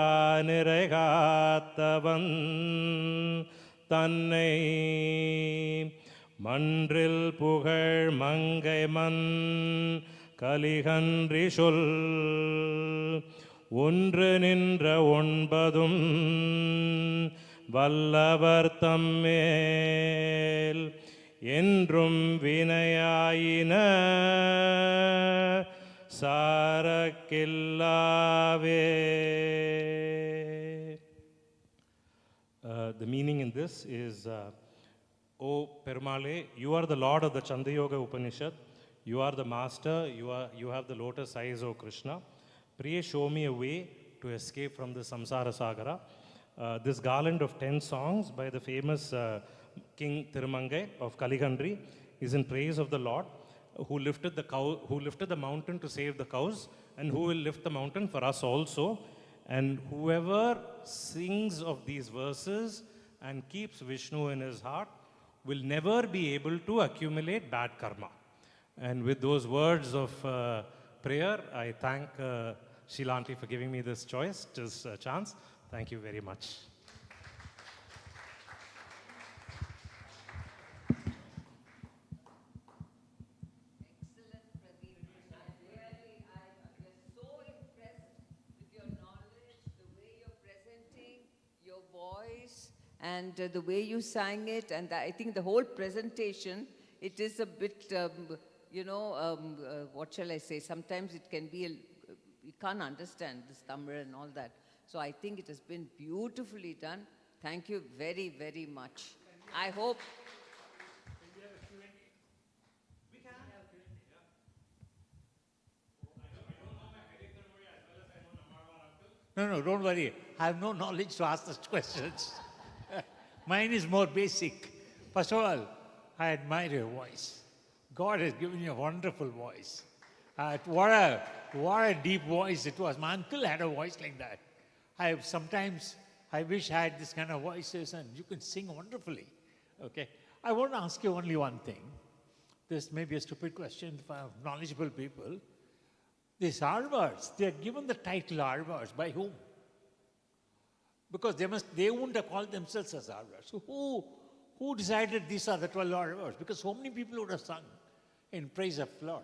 Niregathavan Tannai Mandril Pugal Mangaiman Kalihandri Shul ஒன்று நின்ற 9 வல்லவர் தம்மேல் என்றும் வினையாயின சாரக்கில்லாவே. The meaning in this is, O Perumale, you are the Lord of the Chandayoga Upanishad. You are the master. You have the lotus eyes, O Krishna. Pray, show me a way to escape from the samsara sagara. This garland of 10 songs by the famous King Thirumangai of Kaligandri is in praise of the Lord who lifted the mountain to save the cows, and who will lift the mountain for us also. And whoever sings of these verses and keeps Vishnu in his heart will never be able to accumulate bad karma. And with those words of prayer, I thank Sheila Aunty for giving me this chance. Thank you very much. Excellent, Pradeep. I'm just so impressed with your knowledge, the way you're presenting, your voice, and the way you sang it. And I think the whole presentation, it is a bit, what shall I say? Sometimes it can be, you can't understand this Tamil and all that. So I think it has been beautifully done. Thank you very, very much. I hope. No, don't worry. I have no knowledge to ask such questions. Mine is more basic. First of all, I admire your voice. God has given you a wonderful voice. What a deep voice it was. My uncle had a voice like that. Sometimes I wish I had this kind of voices, and you can sing wonderfully. Okay. I want to ask you only one thing. This may be a stupid question for knowledgeable people. These Alwars, they are given the title Alwars by whom? Because they wouldn't have called themselves as Alwars. So who decided these are the 12 Alwars? Because so many people would have sung in praise of Lord.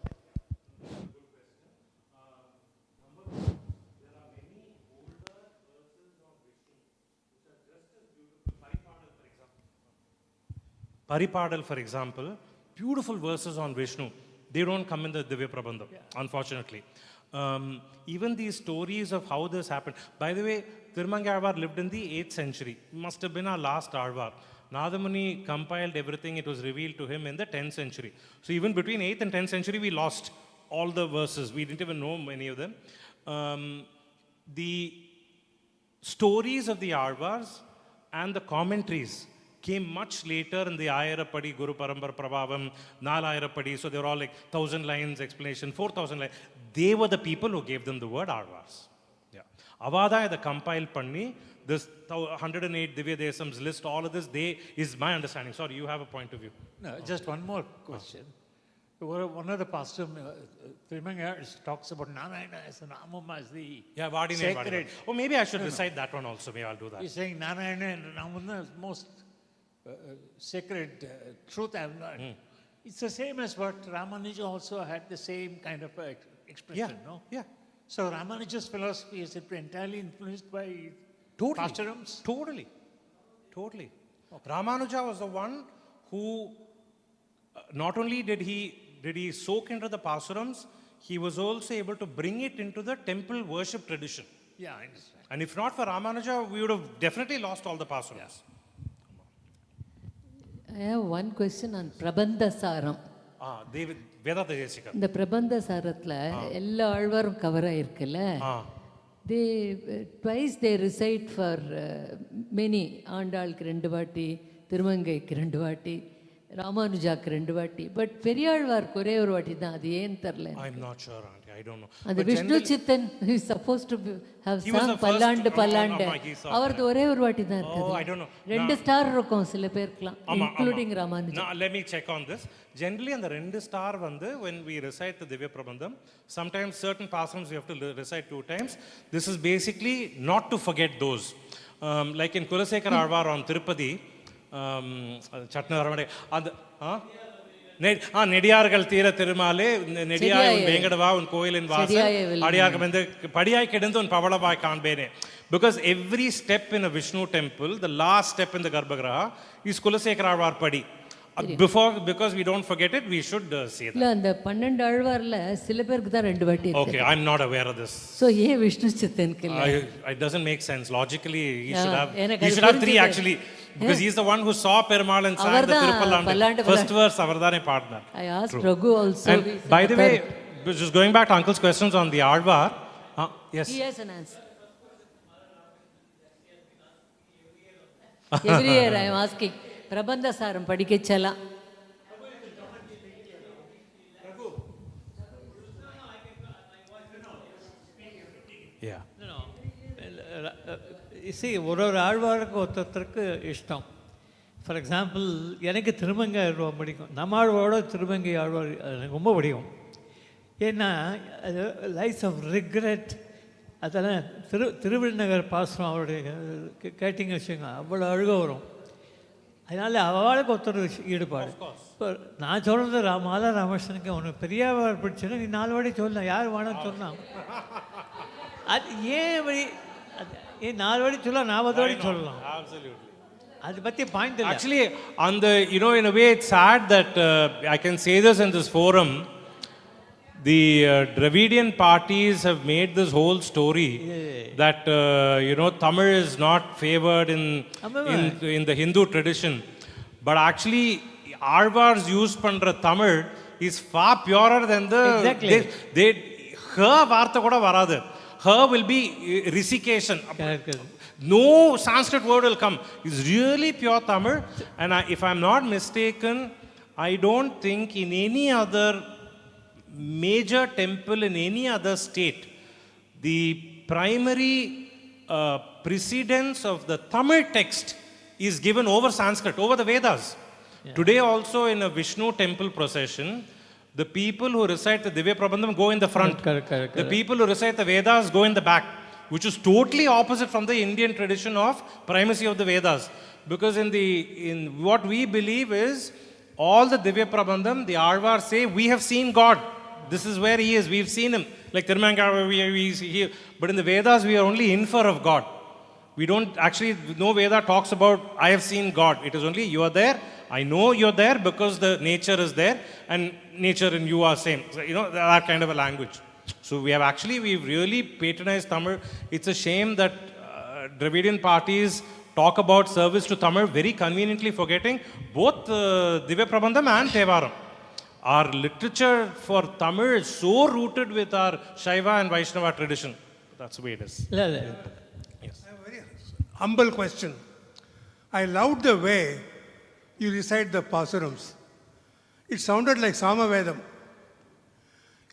Paripadal, for example, beautiful verses on Vishnu. They don't come in the Divya Prabandham, unfortunately. Even these stories of how this happened. By the way, Thirumangai Alwar lived in the 8th century. Must have been our last Alwar. Nadamuni compiled everything. It was revealed to him in the 10th century. So even between 8th and 10th century, we lost all the verses. We didn't even know many of them. The stories of the Alwars and the commentaries came much later in the Ayarappadi, Guru Parambar Prabhavam, Nalayarappadi. So they were all like 1,000 lines explanation, 4,000 lines. They were the people who gave them the word Alvars. Yeah. Avada, the compiled panni, this 108 Divya Desams list, all of this, is my understanding. Sorry, you have a point of view. No, just one more question. One of the pastors, Thirumangai, talks about Narayana as an Ramam as the sacred. Oh, maybe I should recite that one also. Maybe I'll do that. He's saying Narayana and Ramana is most sacred truth I've learned. It's the same as what Ramanuja also had the same kind of expression, no? Yeah. So Ramanuja's philosophy is entirely influenced by pastorums? Totally. Okay. Ramanuja was the one who not only did he soak into the pastorums, he was also able to bring it into the temple worship tradition. Yeah, I understand. And if not for Ramanuja, we would have definitely lost all the pastorums. Yeah. I have one question on Prabandha Saram. Vedanta Desika. இந்த பிரபந்த சாரத்தில் எல்லா ஆழ்வாரும் cover ஆயிருக்குல்ல twice they recite for many ஆண்டாளுக்கு 2 வாட்டி திருமங்கைக்கு 2 வாட்டி ராமானுஜாக்கு 2 வாட்டி but பெரியாழ்வார்க்கு ஒரே ஒரு வாட்டி தான் அது ஏன் தெரியல I'm not sure, auntie. I don't know. அந்த விஷ்ணு சித்தன் is supposed to have sung பல்லாண்டு பல்லாண்டு அவரது ஒரே ஒரு வாட்டி தான் இருக்குது. I don't know. 2 ஸ்டார் இருக்கும் சில பேருக்குலாம் including Ramanuja. Now let me check on this. Generally on the 2 star when we recite the Divya Prabandham, sometimes certain passages we have to recite 2 times. This is basically not to forget those. Like in Kulasekar Alwar on Tirupati, Chatna நெடியார்கள் தீர திருமாலே நெடியாய் உன் வேங்கடவா உன் கோயிலின் வாசல் அடியாக வந்து படியாய் கிடந்து உன் பவளவாய் காண்பேனே. Because every step in a Vishnu temple, the last step in the Garbhagriha is Kulasekara Alwar Padi. Because we don't forget it, we should say that. இல்ல அந்த 12 ஆழ்வார்ல சில பேருக்கு தான் 2 வாட்டி இருக்கு. Okay, I'm not aware of this. So ஏன் விஷ்ணு சித்தனுக்கு இல்ல? It doesn't make sense. Logically, he should have 3 actually. Because he is the one who saw Perumal and sang the Tirupallandu. First verse, avardane paadnar. I asked Raghu also. And by the way, just going back to Uncle's questions on the Alwar. Yes. He has an answer. Every year I am asking. Prabandha Saram padikechala. Yeah. No. You see, ஒரு ஆழ்வாருக்கு ஒருத்தருக்கு இஷ்டம். For example எனக்கு திருமங்கை ஆழ்வார் பிடிக்கும். நம்மாழ்வாரோட திருமங்கை ஆழ்வார் எனக்கு ரொம்ப பிடிக்கும். ஏன்னா அது லைஃப் ஆஃப் ரிக்ரெட் அதெல்லாம் திருவிழுநகர் பாசனம் அவருடைய கேட்டிங்க வச்சுங்க அவ்வளோ அழுக வரும். அதனால் அவளுக்கு ஒருத்தர் ஈடுபாடு. இப்போ நான் சொல்கிறது மாதா ராமகிருஷ்ணனுக்கு உனக்கு பெரியாழ்வார் பிடிச்சுன்னா நீ 4 வாட்டி சொல்லலாம், யார் வேணும்னு சொன்னான். அது ஏன் அப்படி ஏன் 4 வாட்டி சொல்லலாம், 40 வாட்டி சொல்லலாம். அதை பற்றி பாயிண்ட் இல்லை. Actually, on the, in a way it's sad that I can say this in this forum, the Dravidian parties have made this whole story that, Tamil is not favored in the Hindu tradition. But actually, Alvars use பண்ற Tamil is far purer than the... Exactly. Her வார்த்தை கூட வராது. Her will be recitation. No Sanskrit word will come. It's really pure Tamil. And if I'm not mistaken, I don't think in any other major temple in any other state, the primary precedence of the Tamil text is given over Sanskrit, over the Vedas. Yeah. Today also in a Vishnu temple procession, the people who recite the Divya Prabandham go in the front. Correct. The people who recite the Vedas go in the back, which is totally opposite from the Indian tradition of primacy of the Vedas. Because in what we believe is, all the Divya Prabandham, the Alwar say, we have seen God. This is where He is. We've seen Him. Like Thirumangai, we see here. But in the Vedas, we are only infer of God. We don't actually, no Veda talks about, I have seen God. It is only, you are there. I know you're there because the nature is there. And nature and you are same. So, that kind of a language. So we've really patronized Tamil. It's a shame that Dravidian parties talk about service to Tamil, very conveniently forgetting both Divya Prabandham and Thevaram. Our literature for Tamil is so rooted with our Shaiva and Vaishnava tradition. That's the way it is. Yes. I have a very humble question. I loved the way you recite the Pasurams. It sounded like Samavedam.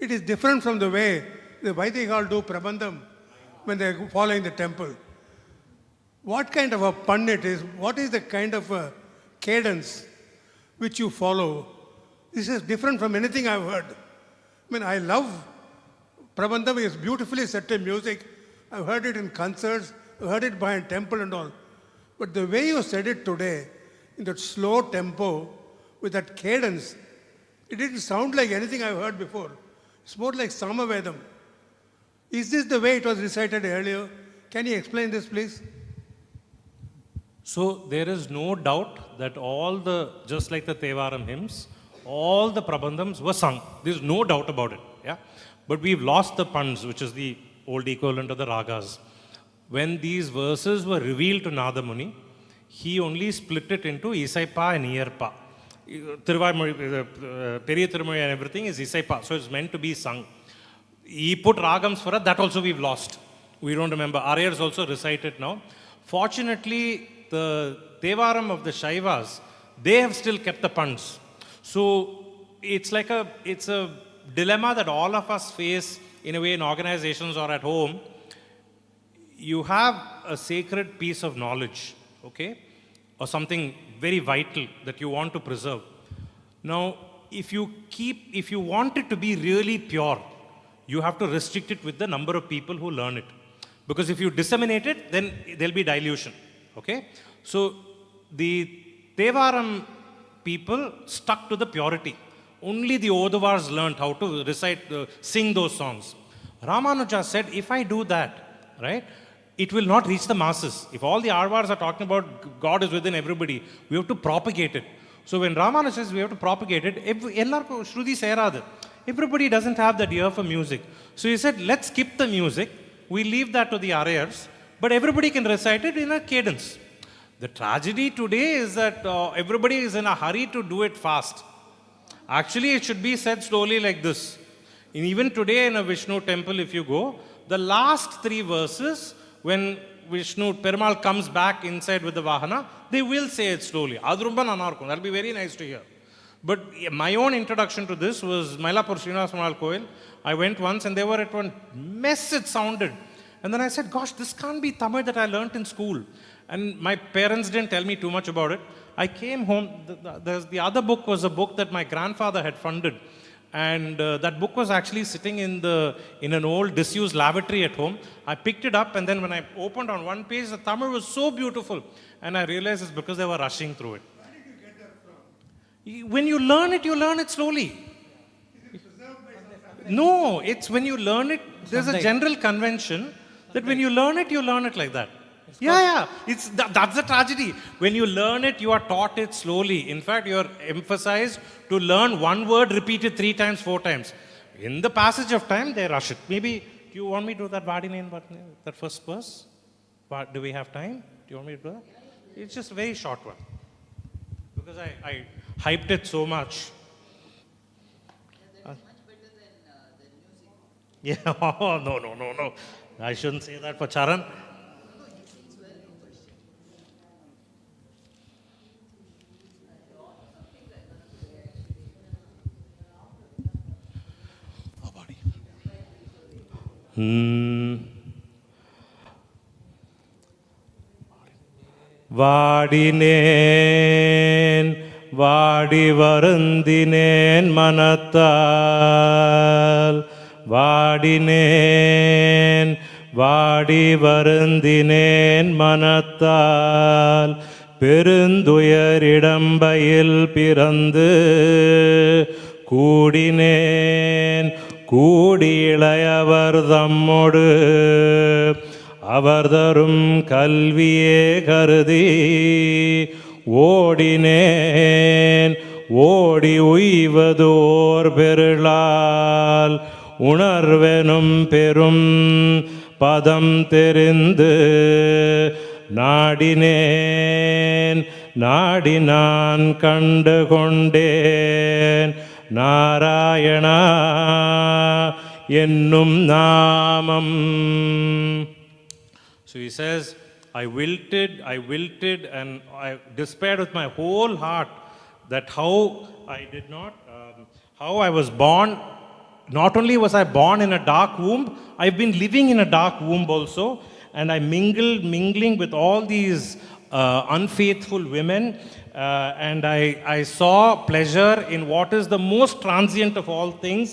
It is different from the way the Vaidikal do Prabandham when they are following the temple. What kind of a pun it is? What is the kind of a cadence which you follow? This is different from anything I've heard. I love Prabandham. It's beautifully set in music. I've heard it in concerts. I've heard it behind temple and all. But the way you said it today, in that slow tempo, with that cadence, it didn't sound like anything I've heard before. It's more like Samavedam. Is this the way it was recited earlier? Can you explain this, please? So there is no doubt that just like the Thevaram hymns, all the Prabandhams were sung. There's no doubt about it. Yeah? But we've lost the puns, which is the old equivalent of the ragas. When these verses were revealed to Nadamuni, he only split it into Isaipa and Iyarpa. Periya Tirumazhi and everything is Isaipa, so it's meant to be sung. He put ragams for it, that also we've lost. We don't remember. Aryars also recite it now. Fortunately, the Thevaram of the Shaivas, they have still kept the puns. So it's a dilemma that all of us face in a way in organizations or at home. You have a sacred piece of knowledge, okay, or something very vital that you want to preserve. Now, if you want it to be really pure, you have to restrict it with the number of people who learn it. Because if you disseminate it, then there'll be dilution, okay? So the Thevaram people stuck to the purity. Only the Oduvars learned how to sing those songs. Ramanuja said, if I do that, right, it will not reach the masses. If all the Alvars are talking about God is within everybody, we have to propagate it. So when Ramanuja says we have to propagate it, everybody doesn't have that ear for music. So he said, let's skip the music. We leave that to the Aryars, but everybody can recite it in a cadence. The tragedy today is that everybody is in a hurry to do it fast. Actually, it should be said slowly like this. And even today in a Vishnu temple, if you go, the last 3 verses, when Vishnu, Perumal comes back inside with the Vahana, they will say it slowly. That'll be very nice to hear. But my own introduction to this was Mylapur Srinivas Manal Koil. I went once and they were at one mess it sounded. And then I said, gosh, this can't be Tamil that I learnt in school. And my parents didn't tell me too much about it. I came home, the other book was a book that my grandfather had funded. And that book was actually sitting in an old disused lavatory at home. I picked it up and then when I opened on one page, the Tamil was so beautiful. And I realized it's because they were rushing through it. Where did you get that from? When you learn it slowly. No, it's when you learn it, there's a general convention that when you learn it like that. Yeah. That's the tragedy. When you learn it, you are taught it slowly. In fact, you are emphasized to learn one word repeated 3 times, 4 times. In the passage of time, they rush it. Maybe, do you want me to do that that first verse? Do we have time? Do you want me to do that? It's just a very short one. Because I hyped it so much. Yeah, oh, no. I shouldn't say that for Charan. வாடினேன் வாடி வருந்தினேன் மனத்தால் வாடினேன் வாடி வருந்தினேன் மனத்தால் பெருந்துயரிடம்பையில் பிறந்து கூடினேன் கூடி இளையவர் தம்மொடு அவர் தரும் கல்வியே கருதி ஓடினேன் ஓடி உய்வதோர் பெருளால் உணர்வெனும் பெரும் பதம் தெரிந்து நாடினேன் நாடி நான் கண்டு கொண்டேன் நாராயணா என்னும் நாமம். So he says, I wilted, and I despaired with my whole heart that how I was born. Not only was I born in a dark womb, I've been living in a dark womb also, and I mingling with all these unfaithful women, and I saw pleasure in what is the most transient of all things,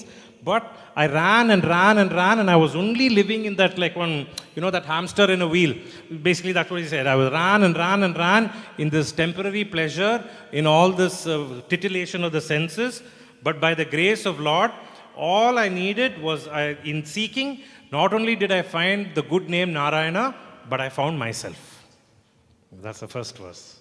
but I ran, and I was only living in that like one, that hamster in a wheel. Basically, that's what he said. I was ran in this temporary pleasure, in all this titillation of the senses. But by the grace of Lord, all I needed was, in seeking, not only did I find the good name Narayana, but I found myself. That's the first verse.